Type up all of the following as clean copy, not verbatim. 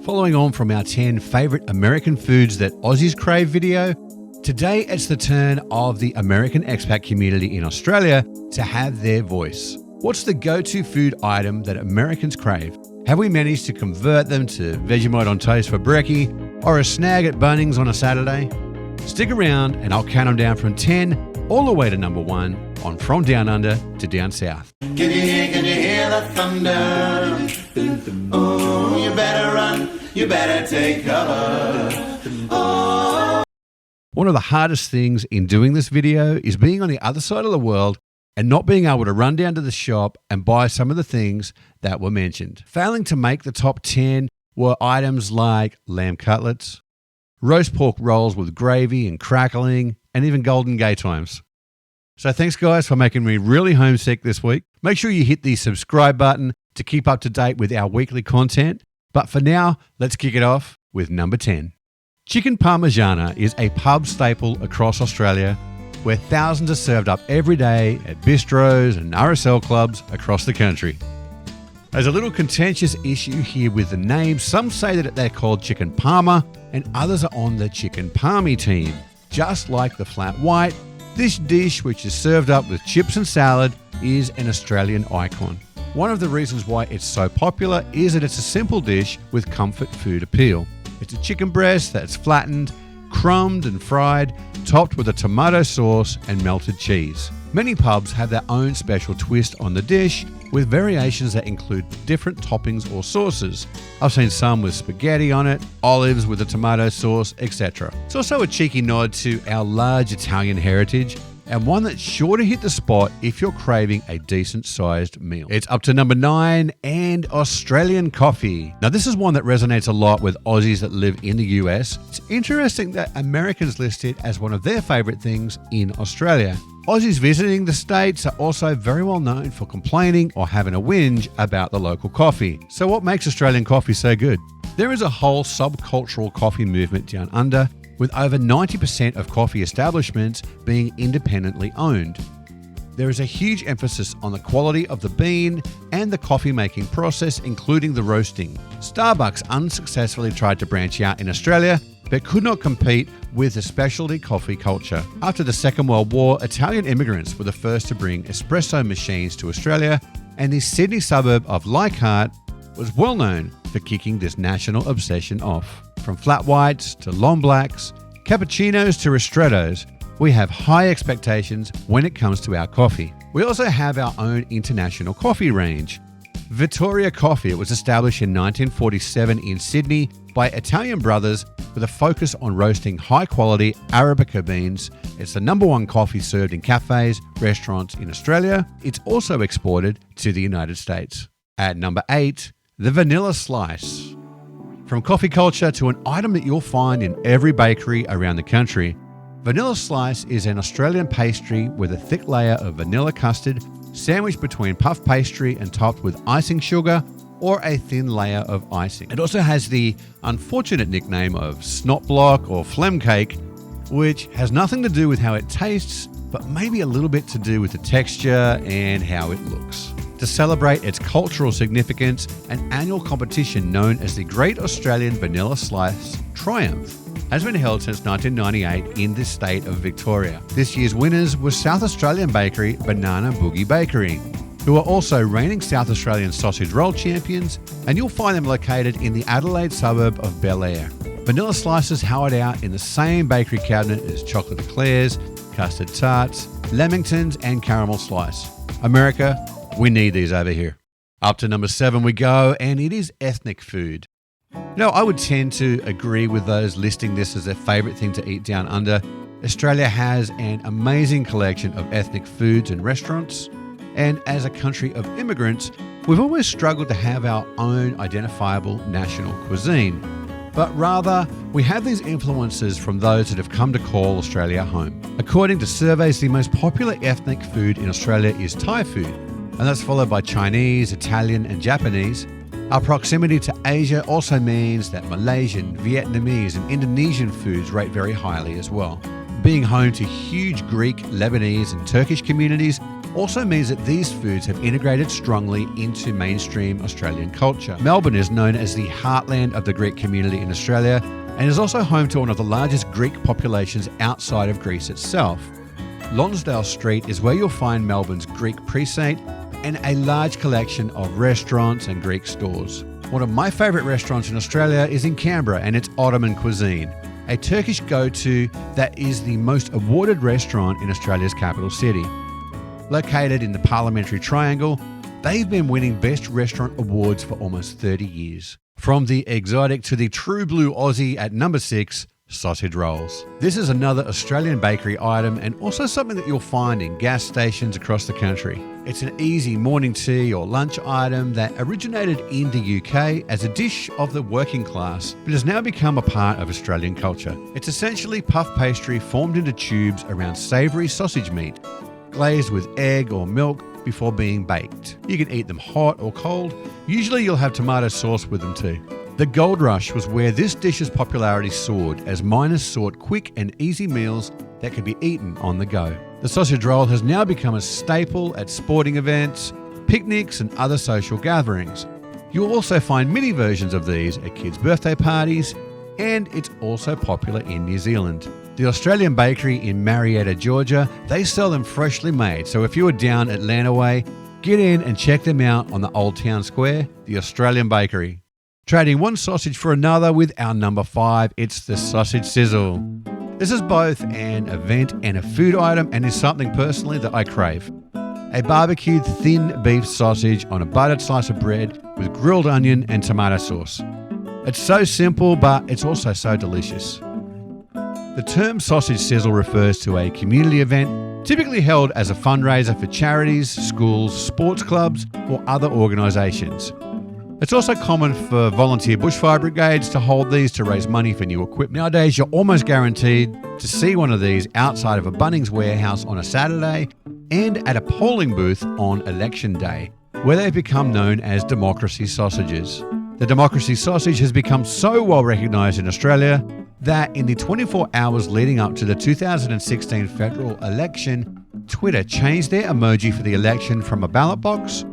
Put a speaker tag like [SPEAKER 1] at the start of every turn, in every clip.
[SPEAKER 1] Following on from our 10 favourite American foods that Aussies crave video, today it's the turn of the American expat community in Australia to have their voice. What's the go-to food item that Americans crave? Have we managed to convert them to Vegemite on toast for brekkie or a snag at Bunnings on a Saturday? Stick around and I'll count them down from 10 all the way to number 1 on From Down Under to Down South.
[SPEAKER 2] Can you hear the thunder? Oh, you better run, you better take cover. Oh.
[SPEAKER 1] One of the hardest things in doing this video is being on the other side of the world and not being able to run down to the shop and buy some of the things that were mentioned. Failing to make the top 10 were items like lamb cutlets, roast pork rolls with gravy and crackling, and even Golden Gay Times. So thanks guys for making me really homesick this week. Make sure you hit the subscribe button to keep up to date with our weekly content. But for now, let's kick it off with number 10. Chicken Parmigiana is a pub staple across Australia where thousands are served up every day at bistros and RSL clubs across the country. There's a little contentious issue here with the name. Some say that they're called Chicken Parma and others are on the Chicken Parmy team. Just like the flat white, this dish, which is served up with chips and salad, is an Australian icon. One of the reasons why it's so popular is that it's a simple dish with comfort food appeal. It's a chicken breast that's flattened, crumbed and fried, topped with a tomato sauce and melted cheese. Many pubs have their own special twist on the dish with variations that include different toppings or sauces. I've seen some with spaghetti on it, olives with a tomato sauce, etc. It's also a cheeky nod to our large Italian heritage and one that's sure to hit the spot if you're craving a decent sized meal. It's up to number 9 and Australian coffee. Now this is one that resonates a lot with Aussies that live in the US. It's interesting that Americans list it as one of their favourite things in Australia. Aussies visiting the States are also very well known for complaining or having a whinge about the local coffee. So what makes Australian coffee so good? There is a whole subcultural coffee movement down under, with over 90% of coffee establishments being independently owned. There is a huge emphasis on the quality of the bean and the coffee making process, including the roasting. Starbucks unsuccessfully tried to branch out in Australia, but could not compete with the specialty coffee culture. After the Second World War, Italian immigrants were the first to bring espresso machines to Australia, and the Sydney suburb of Leichhardt was well known for kicking this national obsession off. From flat whites to long blacks, cappuccinos to ristrettos, we have high expectations when it comes to our coffee. We also have our own international coffee range. Vittoria Coffee. It was established in 1947 in Sydney by Italian brothers with a focus on roasting high-quality Arabica beans. It's the number 1 coffee served in cafes, restaurants in Australia. It's also exported to the United States. At number 8, the vanilla slice. From coffee culture to an item that you'll find in every bakery around the country, vanilla slice is an Australian pastry with a thick layer of vanilla custard sandwiched between puff pastry and topped with icing sugar or a thin layer of icing. It also has the unfortunate nickname of snot block or phlegm cake, which has nothing to do with how it tastes, but maybe a little bit to do with the texture and how it looks. To celebrate its cultural significance, an annual competition known as the Great Australian Vanilla Slice Triumph has been held since 1998 in the state of Victoria. This year's winners were South Australian bakery Banana Boogie Bakery, who are also reigning South Australian sausage roll champions, and you'll find them located in the Adelaide suburb of Bel Air. Vanilla slices hide out in the same bakery cabinet as chocolate eclairs, custard tarts, lamingtons, and caramel slice. America, we need these over here. Up to number 7 we go, and it is ethnic food. You know, I would tend to agree with those listing this as their favourite thing to eat down under. Australia has an amazing collection of ethnic foods and restaurants, and as a country of immigrants, we've always struggled to have our own identifiable national cuisine. But rather, we have these influences from those that have come to call Australia home. According to surveys, the most popular ethnic food in Australia is Thai food, and that's followed by Chinese, Italian, and Japanese. Our proximity to Asia also means that Malaysian, Vietnamese, and Indonesian foods rate very highly as well. Being home to huge Greek, Lebanese, and Turkish communities, also means that these foods have integrated strongly into mainstream Australian culture. Melbourne is known as the heartland of the Greek community in Australia and is also home to one of the largest Greek populations outside of Greece itself. Lonsdale Street is where you'll find Melbourne's Greek precinct and a large collection of restaurants and Greek stores. One of my favourite restaurants in Australia is in Canberra, and it's Ottoman Cuisine, a Turkish go-to that is the most awarded restaurant in Australia's capital city. Located in the Parliamentary Triangle, they've been winning Best Restaurant awards for almost 30 years. From the exotic to the true blue Aussie at number 6, sausage rolls. This is another Australian bakery item and also something that you'll find in gas stations across the country. It's an easy morning tea or lunch item that originated in the UK as a dish of the working class, but has now become a part of Australian culture. It's essentially puff pastry formed into tubes around savoury sausage meat, glazed with egg or milk before being baked. You can eat them hot or cold. Usually you'll have tomato sauce with them too. The gold rush was where this dish's popularity soared as miners sought quick and easy meals that could be eaten on the go. The sausage roll has now become a staple at sporting events, picnics and other social gatherings. You'll also find mini versions of these at kids' birthday parties, and it's also popular in New Zealand. The Australian bakery in Marietta, Georgia, they sell them freshly made, so if you are down Atlanta way, get in and check them out on the Old Town Square, the Australian Bakery. Trading one sausage for another with our number 5, it's the sausage sizzle. This is both an event and a food item and is something personally that I crave. A barbecued thin beef sausage on a buttered slice of bread with grilled onion and tomato sauce. It's so simple, but it's also so delicious. The term sausage sizzle refers to a community event typically held as a fundraiser for charities, schools, sports clubs, or other organisations. It's also common for volunteer bushfire brigades to hold these to raise money for new equipment. Nowadays, you're almost guaranteed to see one of these outside of a Bunnings warehouse on a Saturday and at a polling booth on election day, where they've become known as democracy sausages. The democracy sausage has become so well recognised in Australia that in the 24 hours leading up to the 2016 federal election, Twitter changed their emoji for the election from a ballot box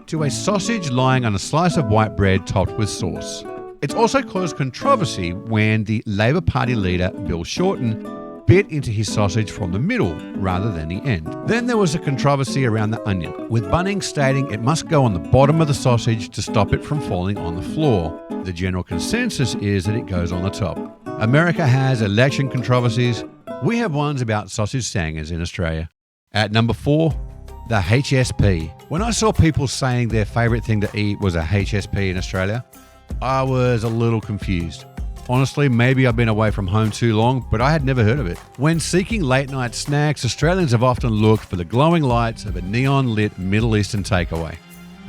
[SPEAKER 1] to a sausage lying on a slice of white bread topped with sauce. It's also caused controversy when the Labor Party leader, Bill Shorten, bit into his sausage from the middle rather than the end. Then there was a controversy around the onion, with Bunnings stating it must go on the bottom of the sausage to stop it from falling on the floor. The general consensus is that it goes on the top. America has election controversies. We have ones about sausage sangers in Australia. At number 4, the HSP. When I saw people saying their favourite thing to eat was a HSP in Australia, I was a little confused. Honestly, maybe I've been away from home too long, but I had never heard of it. When seeking late night snacks, Australians have often looked for the glowing lights of a neon-lit Middle Eastern takeaway.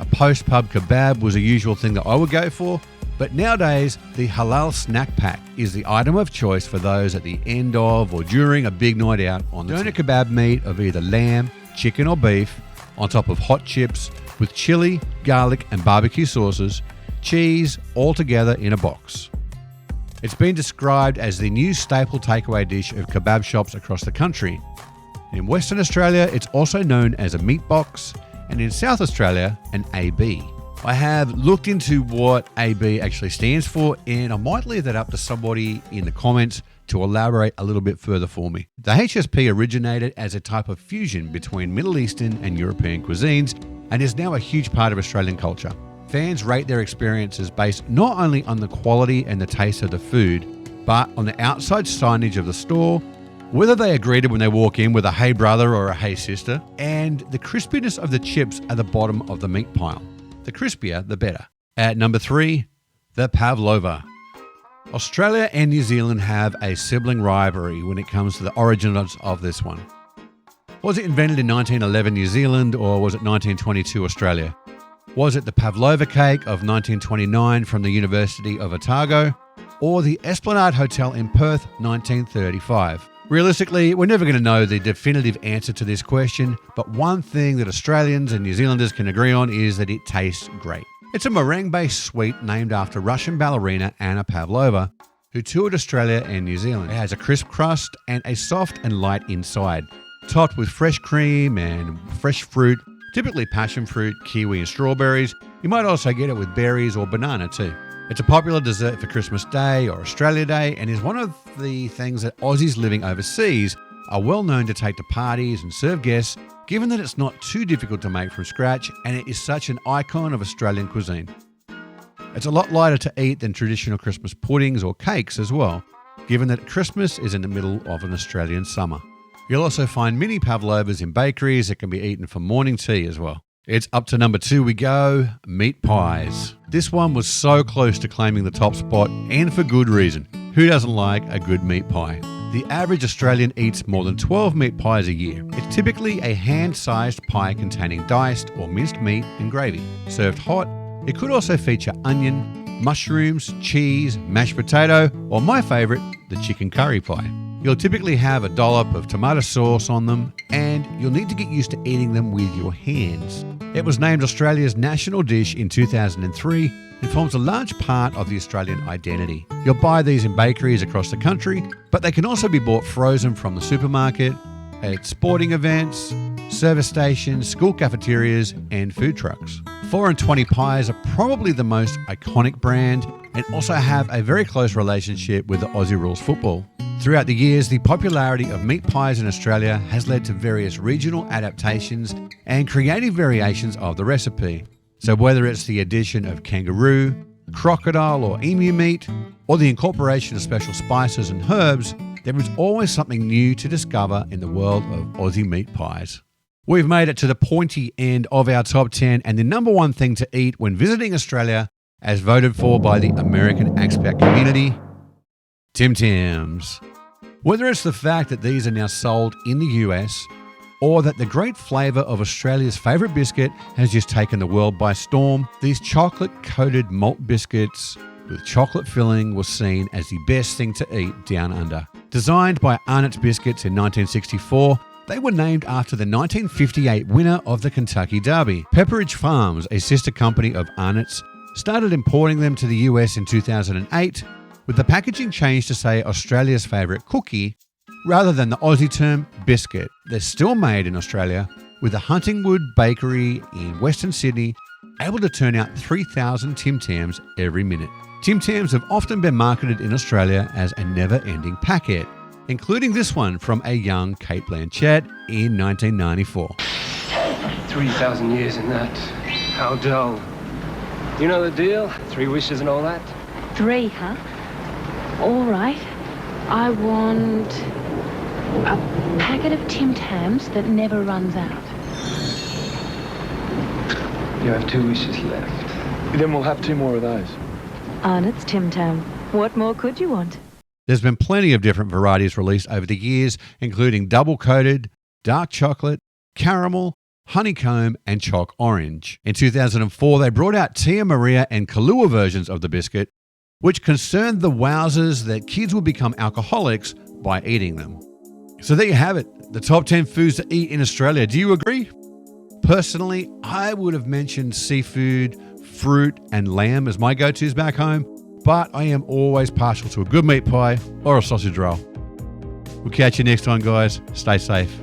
[SPEAKER 1] A post-pub kebab was a usual thing that I would go for, but nowadays, the Halal snack pack is the item of choice for those at the end of or during a big night out on the doner kebab meat of either lamb, chicken or beef, on top of hot chips with chili, garlic and barbecue sauces, cheese, all together in a box. It's been described as the new staple takeaway dish of kebab shops across the country. In Western Australia, it's also known as a meat box, and in South Australia, an AB. I have looked into what AB actually stands for, and I might leave that up to somebody in the comments to elaborate a little bit further for me. The HSP originated as a type of fusion between Middle Eastern and European cuisines and is now a huge part of Australian culture. Fans rate their experiences based not only on the quality and the taste of the food, but on the outside signage of the store, whether they are greeted when they walk in with a "Hey brother" or a "Hey sister," and the crispiness of the chips at the bottom of the meat pile. The crispier, the better. At number 3, the Pavlova. Australia and New Zealand have a sibling rivalry when it comes to the origins of this one. Was it invented in 1911 New Zealand, or was it 1922 Australia? Was it the Pavlova cake of 1929 from the University of Otago, or the Esplanade Hotel in Perth 1935? Realistically, we're never going to know the definitive answer to this question, but one thing that Australians and New Zealanders can agree on is that it tastes great. It's a meringue-based sweet named after Russian ballerina Anna Pavlova, who toured Australia and New Zealand. It has a crisp crust and a soft and light inside. topped with fresh cream and fresh fruit, typically passion fruit, kiwi and strawberries. You might also get it with berries or banana too. It's a popular dessert for Christmas Day or Australia Day and is one of the things that Aussies living overseas are well known to take to parties and serve guests, given that it's not too difficult to make from scratch and it is such an icon of Australian cuisine. It's a lot lighter to eat than traditional Christmas puddings or cakes as well, given that Christmas is in the middle of an Australian summer. You'll also find mini pavlovas in bakeries that can be eaten for morning tea as well. It's up to number 2 we go, meat pies. This one was so close to claiming the top spot, and for good reason. Who doesn't like a good meat pie? The average Australian eats more than 12 meat pies a year. It's typically a hand-sized pie containing diced or minced meat and gravy. Served hot, it could also feature onion, mushrooms, cheese, mashed potato, or my favourite, the chicken curry pie. You'll typically have a dollop of tomato sauce on them, and you'll need to get used to eating them with your hands. It was named Australia's national dish in 2003 and forms a large part of the Australian identity. You'll buy these in bakeries across the country, but they can also be bought frozen from the supermarket, at sporting events, service stations, school cafeterias, and food trucks. 4 and 20 pies are probably the most iconic brand and also have a very close relationship with the Aussie rules football. Throughout the years, the popularity of meat pies in Australia has led to various regional adaptations and creative variations of the recipe. So whether it's the addition of kangaroo, crocodile or emu meat, or the incorporation of special spices and herbs, there is always something new to discover in the world of Aussie meat pies. We've made it to the pointy end of our top 10 and the number one thing to eat when visiting Australia, as voted for by the American expat community, Tim Tams. Whether it's the fact that these are now sold in the US or that the great flavour of Australia's favourite biscuit has just taken the world by storm, these chocolate-coated malt biscuits with chocolate filling was seen as the best thing to eat down under. Designed by Arnott's Biscuits in 1964, they were named after the 1958 winner of the Kentucky Derby. Pepperidge Farms, a sister company of Arnott's, started importing them to the US in 2008, with the packaging changed to say Australia's favourite cookie, rather than the Aussie term biscuit. They're still made in Australia, with the Huntingwood Bakery in Western Sydney able to turn out 3,000 Tim Tams every minute. Tim Tams have often been marketed in Australia as a never-ending packet, including this one from a young Kate Blanchett in 1994.
[SPEAKER 3] 3,000 years in that. How dull. You know the deal? 3 wishes and all that?
[SPEAKER 4] 3, huh? All right. I want a packet of Tim Tams that never runs out.
[SPEAKER 3] You have 2 wishes left.
[SPEAKER 5] Then we'll have 2 more of those.
[SPEAKER 4] Arnott's Tim Tam. What more could you want?
[SPEAKER 1] There's been plenty of different varieties released over the years, including double-coated, dark chocolate, caramel, honeycomb, and chalk orange. In 2004, they brought out Tia Maria and Kahlua versions of the biscuit, which concerned the wowzers that kids would become alcoholics by eating them. So there you have it, the top 10 foods to eat in Australia. Do you agree? Personally, I would have mentioned seafood, fruit, and lamb as my go-tos back home, but I am always partial to a good meat pie or a sausage roll. We'll catch you next time, guys. Stay safe.